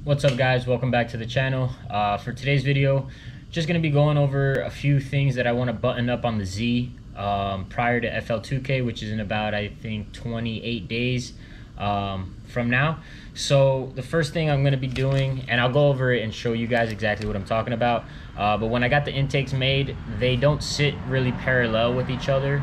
What's up, guys? Welcome back to the channel. For today's video, just going to be going over a few things that I want to button up on the Z prior to FL2K, which is in about, I think, 28 days from now. So the first thing I'm going to be doing, and I'll go over it and show you guys exactly what I'm talking about, but when I got the intakes made, they don't sit really parallel with each other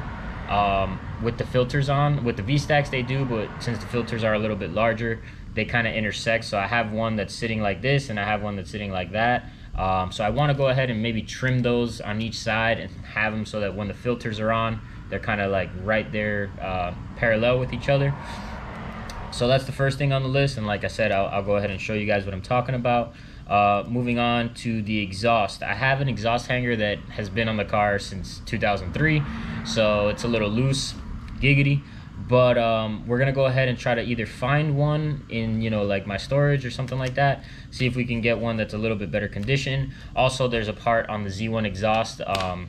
with the filters on. With the V-stacks they do, but since the filters are a little bit larger, they kind of intersect. So I have one that's sitting like this and I have one that's sitting like that. So I want to go ahead and maybe trim those on each side and have them so that when the filters are on, they're kind of like right there parallel with each other. So that's the first thing on the list, and like I said, I'll go ahead and show you guys what I'm talking about. Moving on to the exhaust. I have an exhaust hanger that has been on the car since 2003, so it's a little loose, giggity. But we're gonna go ahead and try to either find one in, like my storage or something like that, see if we can get one that's a little bit better condition. Also, there's a part on the Z1 exhaust.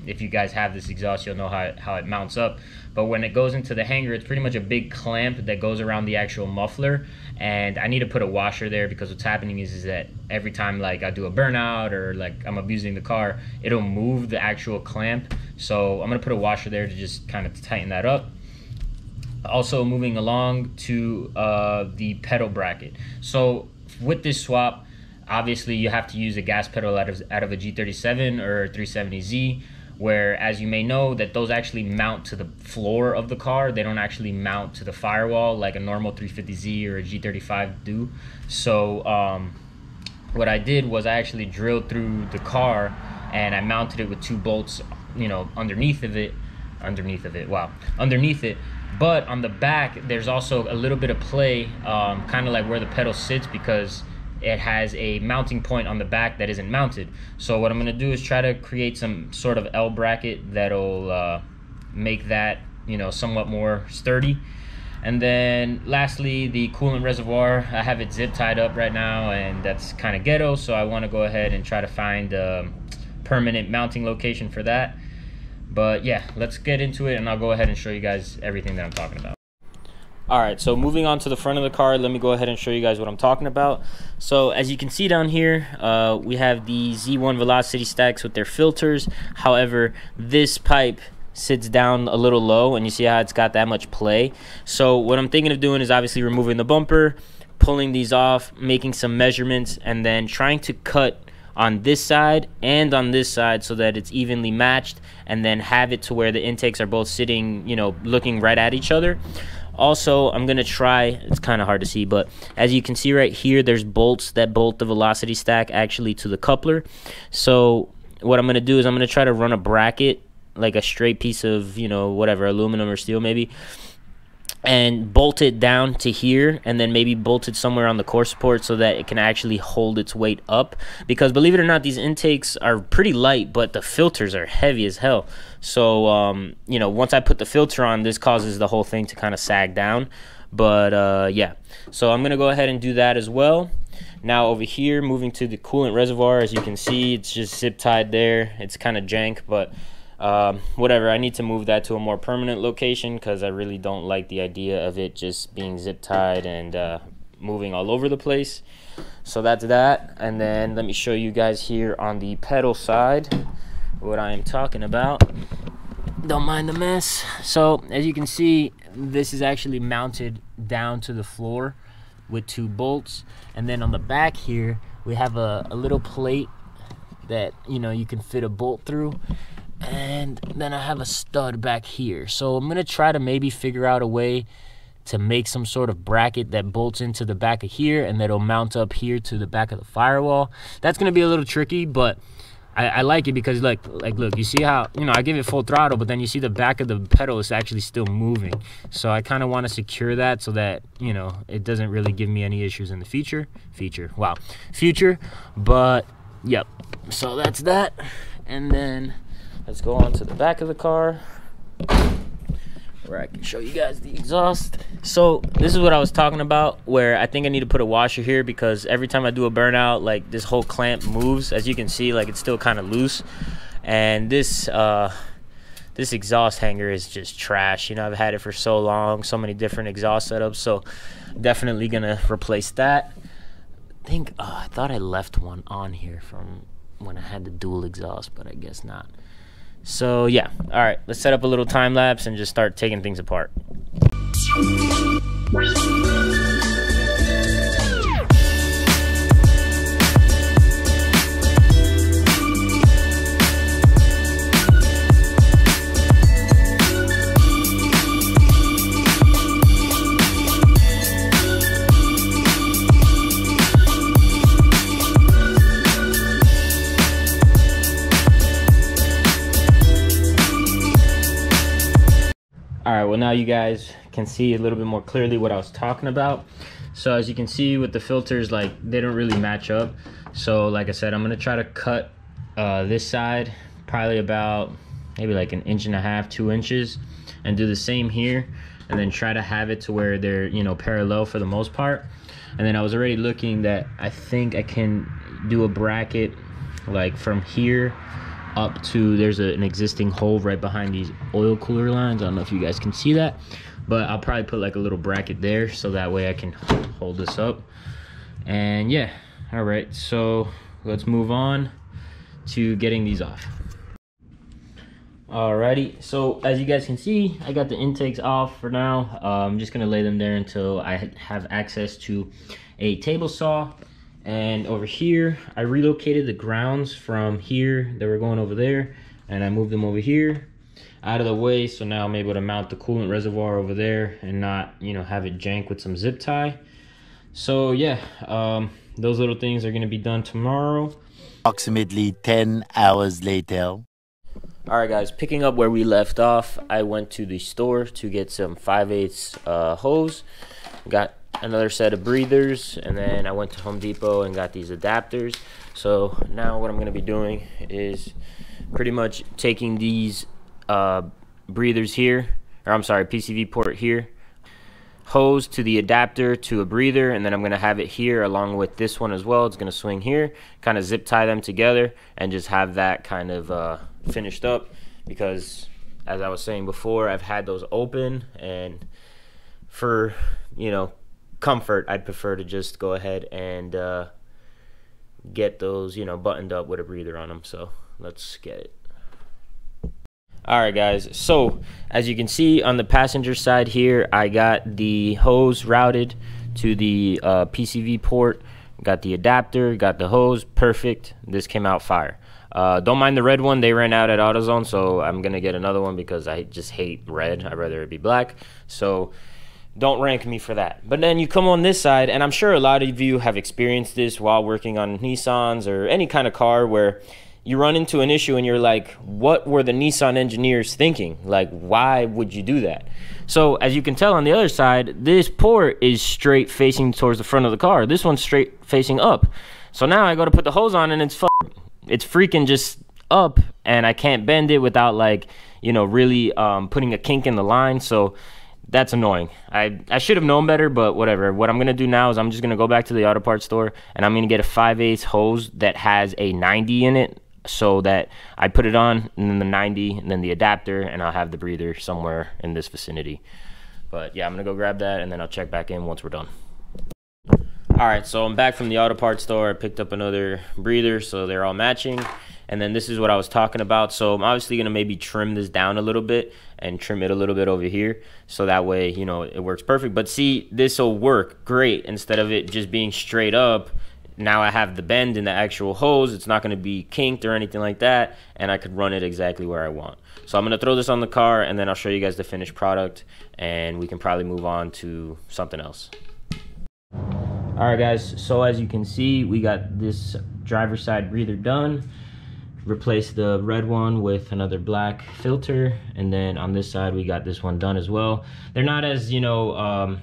If you guys have this exhaust, you'll know how it mounts up. But when it goes into the hanger, it's pretty much a big clamp that goes around the actual muffler, and I need to put a washer there because what's happening is that every time like I do a burnout or like I'm abusing the car, it'll move the actual clamp. So I'm gonna put a washer there to just kind of tighten that up. Also, moving along to the pedal bracket. So with this swap, obviously you have to use a gas pedal out of a G37 or 370Z, where, as you may know, that those actually mount to the floor of the car. They don't actually mount to the firewall like a normal 350Z or a G35 do. So what I did was I actually drilled through the car and I mounted it with 2 bolts, underneath it. But on the back, there's also a little bit of play, kind of like where the pedal sits, because it has a mounting point on the back that isn't mounted. So what I'm going to do is try to create some sort of L bracket that'll make that, somewhat more sturdy. And then lastly, the coolant reservoir. I have it zip tied up right now, and that's kind of ghetto, so I want to go ahead and try to find a permanent mounting location for that. But yeah, let's get into it, and I'll go ahead and show you guys everything that I'm talking about. Alright, so moving on to the front of the car, let me go ahead and show you guys what I'm talking about. So as you can see down here, we have the Z1 velocity stacks with their filters. However, this pipe sits down a little low, and you see how it's got that much play. So what I'm thinking of doing is obviously removing the bumper, pulling these off, making some measurements, and then trying to cut on this side and on this side so that it's evenly matched, and then have it to where the intakes are both sitting, looking right at each other. Also, I'm gonna try, it's kind of hard to see, but as you can see right here, there's bolts that bolt the velocity stack actually to the coupler. So what I'm gonna do is I'm gonna try to run a bracket, like a straight piece of, whatever, aluminum or steel maybe, and bolt it down to here, and then maybe bolt it somewhere on the core support so that it can actually hold its weight up. Because believe it or not, these intakes are pretty light, but the filters are heavy as hell. So once I put the filter on, this causes the whole thing to kind of sag down. But yeah, so I'm gonna go ahead and do that as well. Now over here, moving to the coolant reservoir, as you can see, it's just zip tied there. It's kind of jank, but whatever, I need to move that to a more permanent location because I really don't like the idea of it just being zip tied and moving all over the place. So that's that. And then let me show you guys here on the pedal side what I am talking about. Don't mind the mess. So as you can see, this is actually mounted down to the floor with 2 bolts, and then on the back here we have a little plate that you can fit a bolt through. And then I have a stud back here. So I'm gonna try to maybe figure out a way to make some sort of bracket that bolts into the back of here and that'll mount up here to the back of the firewall. That's gonna be a little tricky, but I like it because look, you see how, I give it full throttle, but then you see the back of the pedal is actually still moving. So I kind of want to secure that so that, it doesn't really give me any issues in the future. But yep, so that's that. And then let's go on to the back of the car where I can show you guys the exhaust. So this is what I was talking about, where I think I need to put a washer here because every time I do a burnout, like this whole clamp moves. As you can see, like it's still kind of loose. And this exhaust hanger is just trash. I've had it for so long, so many different exhaust setups, so definitely gonna replace that. think, I thought I left one on here from when I had the dual exhaust, but I guess not. So yeah, all right, let's set up a little time lapse and just start taking things apart. All right, well now you guys can see a little bit more clearly what I was talking about. So as you can see with the filters, like they don't really match up. So like I said, I'm gonna try to cut this side probably about maybe like 1.5 inches, 2 inches, and do the same here, and then try to have it to where they're, you know, parallel for the most part. And then I was already looking that I think I can do a bracket like from here up to, there's an existing hole right behind these oil cooler lines. I don't know if you guys can see that, but I'll probably put like a little bracket there so that way I can hold this up. And yeah, all right, so let's move on to getting these off. Alrighty, so as you guys can see, I got the intakes off for now. I'm just gonna lay them there until I have access to a table saw. And over here, I relocated the grounds from here that were going over there, and I moved them over here out of the way. So now I'm able to mount the coolant reservoir over there and not, you know, have it jank with some zip tie. So yeah, those little things are gonna be done tomorrow. Approximately 10 hours later. All right guys, picking up where we left off, I went to the store to get some 5/8 hose, got another set of breathers, and then I went to Home Depot and got these adapters. So now what I'm going to be doing is pretty much taking these breathers here, or I'm sorry, PCV port here, hose to the adapter to a breather, and then I'm going to have it here along with this one as well. It's going to swing here, kind of zip tie them together, and just have that kind of finished up, because as I was saying before, I've had those open, and for, you know, comfort, I'd prefer to just go ahead and get those, you know, buttoned up with a breather on them. So let's get it. All right guys, so as you can see on the passenger side here, I got the hose routed to the PCV port, got the adapter, got the hose, perfect. This came out fire. Don't mind the red one, they ran out at AutoZone, so I'm gonna get another one because I just hate red. I'd rather it be black. So don't rank me for that. But then you come on this side, and I'm sure a lot of you have experienced this while working on Nissans or any kind of car, where you run into an issue and you're like, what were the Nissan engineers thinking? Like, why would you do that? So as you can tell on the other side, this port is straight facing towards the front of the car. This one's straight facing up. So now I go to put the hose on, and it's freaking just up, and I can't bend it without, like, you know, really putting a kink in the line. So that's annoying. I should have known better, but whatever. What I'm gonna do now is I'm just gonna go back to the auto parts store, and I'm gonna get a 5/8 hose that has a 90 in it, so that I put it on, and then the 90, and then the adapter, and I'll have the breather somewhere in this vicinity. But yeah, I'm gonna go grab that, and then I'll check back in once we're done. All right, so I'm back from the auto parts store. I picked up another breather, so they're all matching. And then this is what I was talking about. So I'm obviously gonna maybe trim this down a little bit and trim it a little bit over here, so that way, you know, it works perfect. But see, this will work great. Instead of it just being straight up, now I have the bend in the actual hose. It's not gonna be kinked or anything like that, and I could run it exactly where I want. So I'm gonna throw this on the car, and then I'll show you guys the finished product, and we can probably move on to something else. All right guys, so as you can see, we got this driver's side breather done. Replace the red one with another black filter, and then on this side we got this one done as well. They're not as, you know,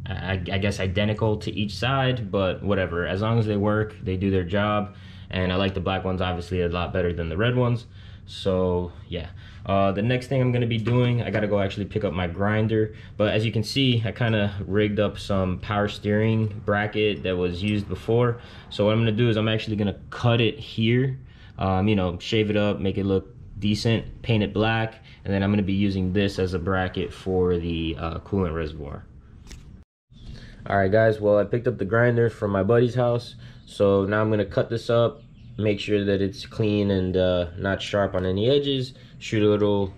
I guess identical to each side, but whatever, as long as they work, they do their job. And I like the black ones obviously a lot better than the red ones. So yeah, the next thing I'm gonna be doing, I gotta go actually pick up my grinder. But as you can see, I kind of rigged up some power steering bracket that was used before. So what I'm gonna do is I'm actually gonna cut it here, you know, shave it up, make it look decent, paint it black, and then I'm gonna be using this as a bracket for the coolant reservoir. All right, guys, well, I picked up the grinder from my buddy's house, so now I'm gonna cut this up, make sure that it's clean and not sharp on any edges, shoot a little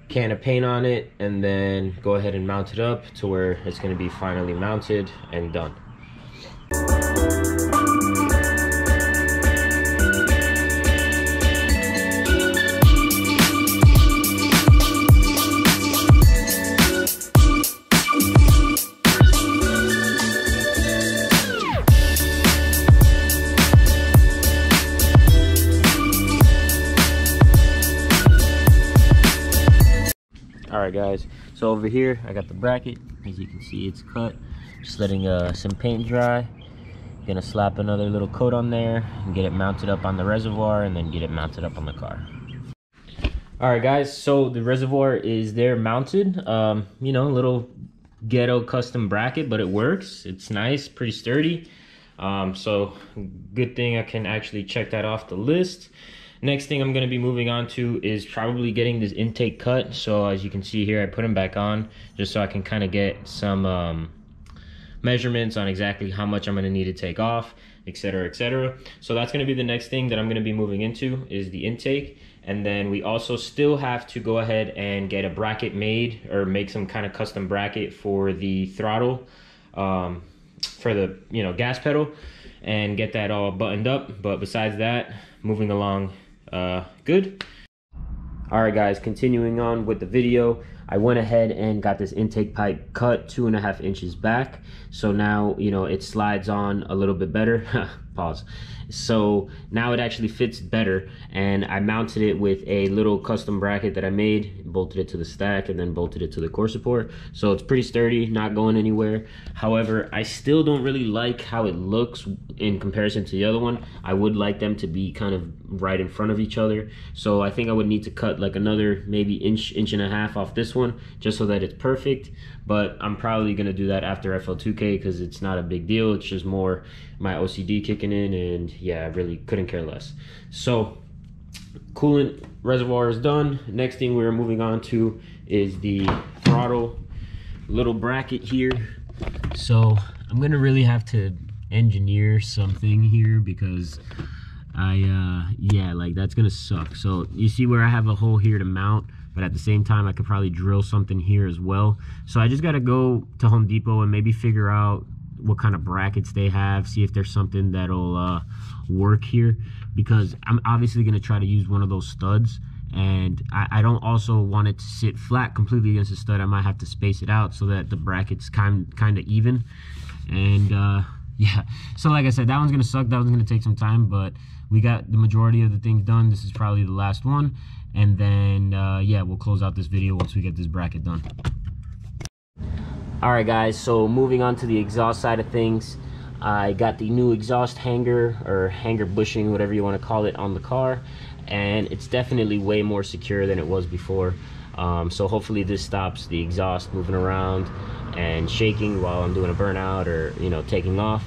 can of paint on it, and then go ahead and mount it up to where it's gonna be finally mounted and done. All right, guys, so over here I got the bracket. As you can see, it's cut. Just letting some paint dry. Gonna slap another little coat on there and get it mounted up on the reservoir, and then get it mounted up on the car. All right, guys, so the reservoir is there mounted. You know, a little ghetto custom bracket, but it works. It's nice, pretty sturdy. So good thing I can actually check that off the list. Next thing I'm going to be moving on to is probably getting this intake cut. So as you can see here, I put them back on just so I can kind of get some measurements on exactly how much I'm going to need to take off, etc., etc. So that's going to be the next thing that I'm going to be moving into, is the intake. And then we also still have to go ahead and get a bracket made, or make some kind of custom bracket for the throttle, for the gas pedal, and get that all buttoned up. But besides that, moving along good. All right, guys, continuing on with the video, I went ahead and got this intake pipe cut 2.5 inches back, so now it slides on a little bit better. Pause. So now it actually fits better, and I mounted it with a little custom bracket that I made, bolted it to the stack, and then bolted it to the core support. So it's pretty sturdy, not going anywhere. However, I still don't really like how it looks in comparison to the other one. I would like them to be kind of right in front of each other. So I think I would need to cut like another maybe inch and a half off this one, just so that it's perfect. But I'm probably gonna do that after FL2K, because it's not a big deal. It's just more my OCD kicking in, and yeah, I really couldn't care less. So coolant reservoir is done. Next thing we're moving on to is the throttle little bracket here. So I'm gonna really have to engineer something here, because yeah, like that's gonna suck. So you see where I have a hole here to mount, but at the same time I could probably drill something here as well. So I just gotta go to Home Depot and maybe figure out what kind of brackets they have, see if there's something that'll work here, because I'm obviously going to try to use one of those studs, and I don't also want it to sit flat completely against the stud. I might have to space it out so that the bracket's kind of even. And yeah, so like I said, that one's going to suck. That one's going to take some time, but we got the majority of the things done. This is probably the last one, and then yeah, we'll close out this video once we get this bracket done. All right, guys, so moving on to the exhaust side of things, I got the new exhaust hanger, or hanger bushing, whatever you want to call it, on the car, and it's definitely way more secure than it was before. So hopefully this stops the exhaust moving around and shaking while I'm doing a burnout or taking off.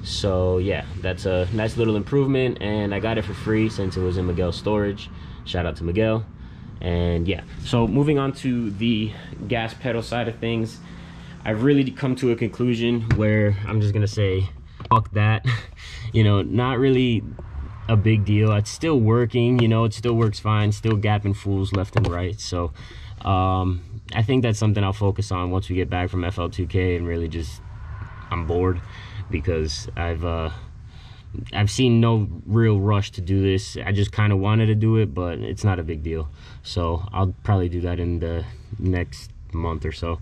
So yeah, that's a nice little improvement, and I got it for free since it was in Miguel's storage. Shout out to Miguel. And yeah, so moving on to the gas pedal side of things, I've really come to a conclusion where I'm just gonna say fuck that. Not really a big deal. It's still working, it still works fine, still gapping fools left and right. So I think that's something I'll focus on once we get back from FL2K, and really just, I'm bored, because I've seen no real rush to do this. I just kind of wanted to do it, but it's not a big deal. So I'll probably do that in the next month or so.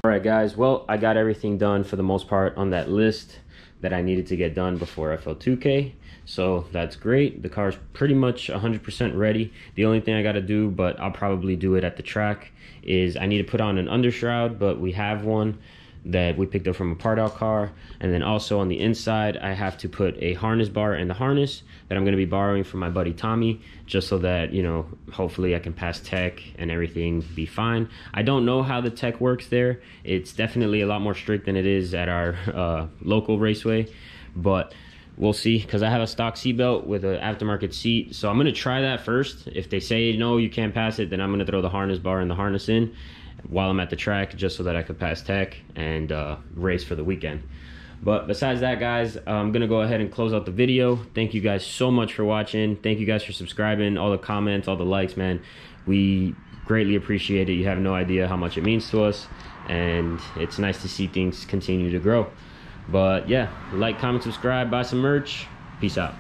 All right, guys, well, I got everything done for the most part on that list that I needed to get done before FL2K. So that's great. The car's pretty much 100% ready. The only thing I got to do, but I'll probably do it at the track, is I need to put on an undershroud, but we have one that we picked up from a part out car. And then also on the inside, I have to put a harness bar in the harness that I'm going to be borrowing from my buddy Tommy, just so that hopefully I can pass tech and everything be fine. I don't know how the tech works there. It's definitely a lot more strict than it is at our local raceway, but we'll see, because I have a stock seatbelt with an aftermarket seat. So I'm going to try that first. If they say no, you can't pass it, then I'm going to throw the harness bar and the harness in, while I'm at the track, just so that I could pass tech and race for the weekend. But besides that, guys, I'm gonna go ahead and close out the video. Thank you guys so much for watching. Thank you guys for subscribing, all the comments, all the likes, man. We greatly appreciate it. You have no idea how much it means to us, and it's nice to see things continue to grow. But yeah, like, comment, subscribe, buy some merch. Peace out.